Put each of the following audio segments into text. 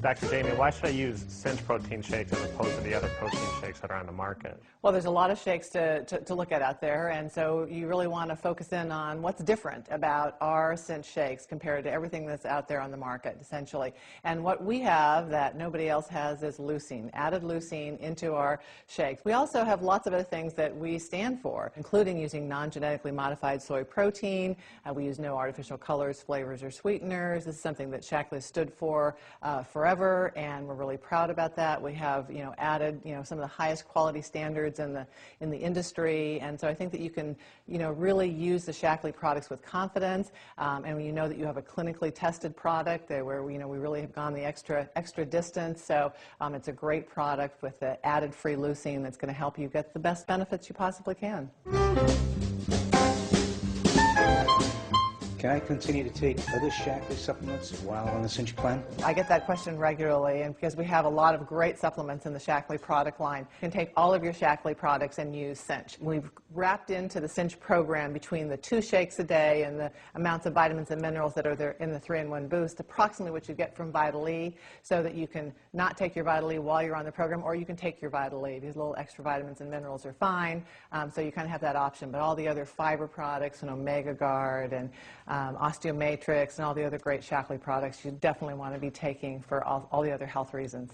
Dr. Jamie, why should I use Cinch protein shakes as opposed to the other protein shakes that are on the market? Well, there's a lot of shakes to look at out there, and so you really want to focus in on what's different about our Cinch shakes compared to everything that's out there on the market, essentially. And what we have that nobody else has is leucine, added leucine into our shakes. We also have lots of other things that we stand for, including using non-genetically modified soy protein. We use no artificial colors, flavors, or sweeteners. This is something that Shaklee stood for forever, and we're really proud about that. We have, added, some of the highest quality standards in the industry, and so I think that you can, really use the Shaklee products with confidence, and when you know that you have a clinically tested product where we really have gone the extra distance. So it's a great product with the added free leucine that's going to help you get the best benefits you possibly can. Can I continue to take other Shaklee supplements while on the Cinch plan? I get that question regularly, and because we have a lot of great supplements in the Shaklee product line, you can take all of your Shaklee products and use Cinch. We've wrapped into the Cinch program between the 2 shakes a day and the amounts of vitamins and minerals that are there in the 3-in-1 boost, approximately what you get from Vital E, so that you can not take your Vital E while you're on the program, or you can take your Vital E. These little extra vitamins and minerals are fine, so you kind of have that option. But all the other fiber products, Omega Guard and Osteomatrix and all the other great Shaklee products, you definitely want to be taking for all the other health reasons.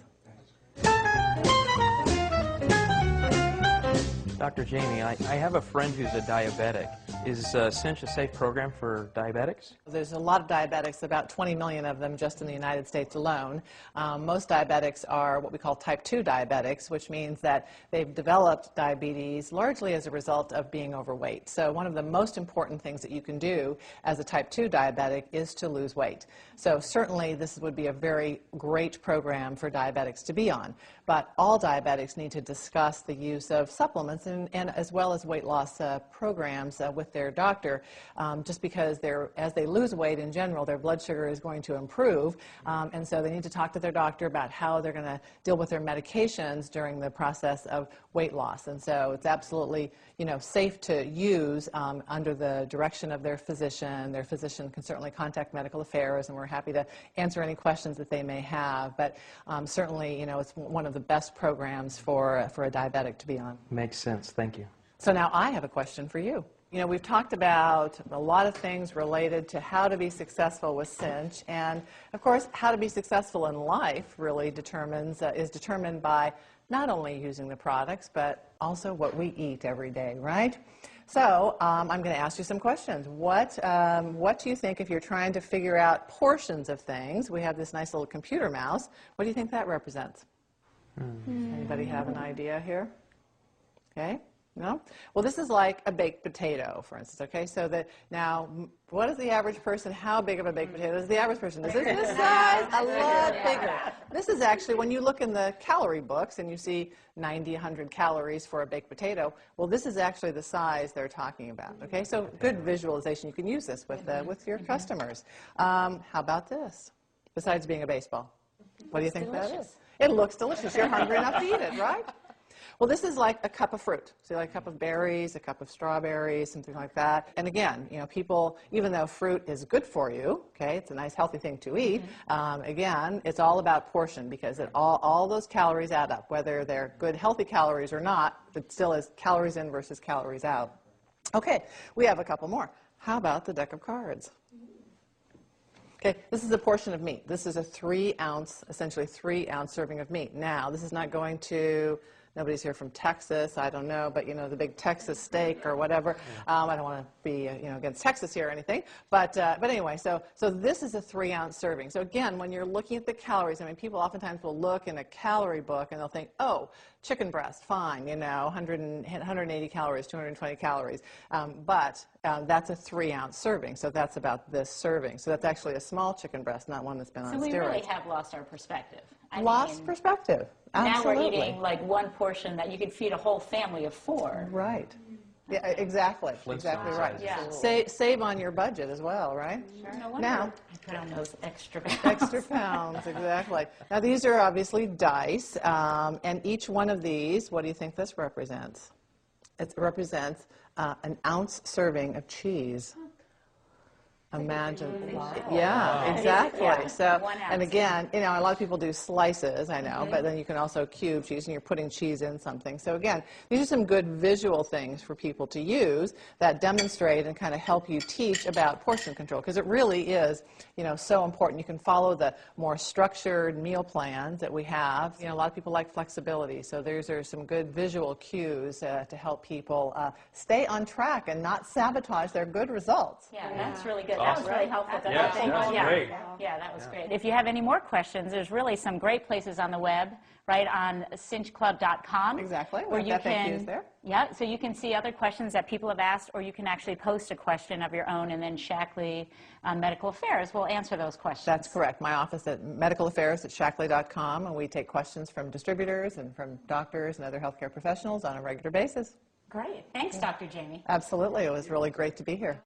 Dr. Jamie, I have a friend who's a diabetic. Is Cinch a safe program for diabetics? There's a lot of diabetics, about 20 million of them just in the United States alone. Most diabetics are what we call type 2 diabetics, which means that they've developed diabetes largely as a result of being overweight. So one of the most important things that you can do as a type 2 diabetic is to lose weight. So certainly this would be a very great program for diabetics to be on. But all diabetics need to discuss the use of supplements and as well as weight loss programs with their doctor, just because as they lose weight in general, their blood sugar is going to improve, and so they need to talk to their doctor about how they're going to deal with their medications during the process of weight loss. And so it's absolutely safe to use under the direction of their physician. Their physician can certainly contact medical affairs, and we're happy to answer any questions that they may have. But certainly, it's one of the best programs for a diabetic to be on. Makes sense. Thank you. So now I have a question for you. We've talked about a lot of things related to how to be successful with Cinch, and of course how to be successful in life really is determined by not only using the products but also what we eat every day, right? So I'm going to ask you some questions. What do you think, if you're trying to figure out portions of things? We have this nice little computer mouse. What do you think that represents? Anybody have an idea here? Okay. No? Well, this is like a baked potato, for instance, okay? So now, what is the average person? How big of a baked potato is the average person? Is this size? A lot bigger. This is actually, when you look in the calorie books and you see 90, 100 calories for a baked potato, well, this is actually the size they're talking about, okay? So good visualization. You can use this with your customers. How about this? Besides being a baseball, what do you think that is? It looks delicious. You're hungry enough to eat it, right? Well, this is like a cup of fruit. So like a cup of berries, a cup of strawberries, something like that. And again, people, even though fruit is good for you, okay, it's a nice healthy thing to eat, again, it's all about portion, because all those calories add up, whether they're good healthy calories or not. It still is calories in versus calories out. Okay, we have a couple more. How about the deck of cards? Okay, this is a portion of meat. This is a 3-ounce, essentially 3-ounce serving of meat. Now, this is not going to, nobody's here from Texas, I don't know, but the big Texas steak or whatever. I don't want to be against Texas here or anything, but anyway, so this is a 3-ounce serving. So again, when you're looking at the calories, people oftentimes will look in a calorie book and they'll think, oh, chicken breast, fine, 180 calories, 220 calories, but that's a 3-ounce serving, so that's about this serving. So that's actually a small chicken breast, not one that's been on steroids. So we really have lost our perspective. Lost perspective. Absolutely. Now we're eating like one portion that you could feed a whole family of 4. Right. Yeah, exactly. Exactly right. Yeah. Save on your budget as well, right? Sure. No wonder now, I put on those extra pounds. Extra pounds, exactly. Now these are obviously dice, and each one of these, what do you think this represents? It represents an ounce serving of cheese. Imagine. Wow. Yeah, exactly. Yeah, So, 1 ounce. and again, you know, a lot of people do slices, I know, but then you can also cube cheese and you're putting cheese in something. So again, these are some good visual things for people to use that demonstrate and kind of help you teach about portion control, because it really is, you know, so important. You can follow the more structured meal plans that we have. You know, a lot of people like flexibility, so these are some good visual cues to help people stay on track and not sabotage their good results. Yeah, that's really good. Awesome. That was really helpful. Yes, Thank that's you. Yeah. great. Yeah, that was great. If you have any more questions, there's really some great places on the web, right, on cinchclub.com. Exactly. Where We've you got can, FAQs there. yeah, so you can see other questions that people have asked, or you can actually post a question of your own, and then Shaklee Medical Affairs will answer those questions. That's correct. My office at Medical Affairs at Shaklee.com, and we take questions from distributors and from doctors and other healthcare professionals on a regular basis. Great. Thanks, Dr. Jamie. Absolutely. It was really great to be here.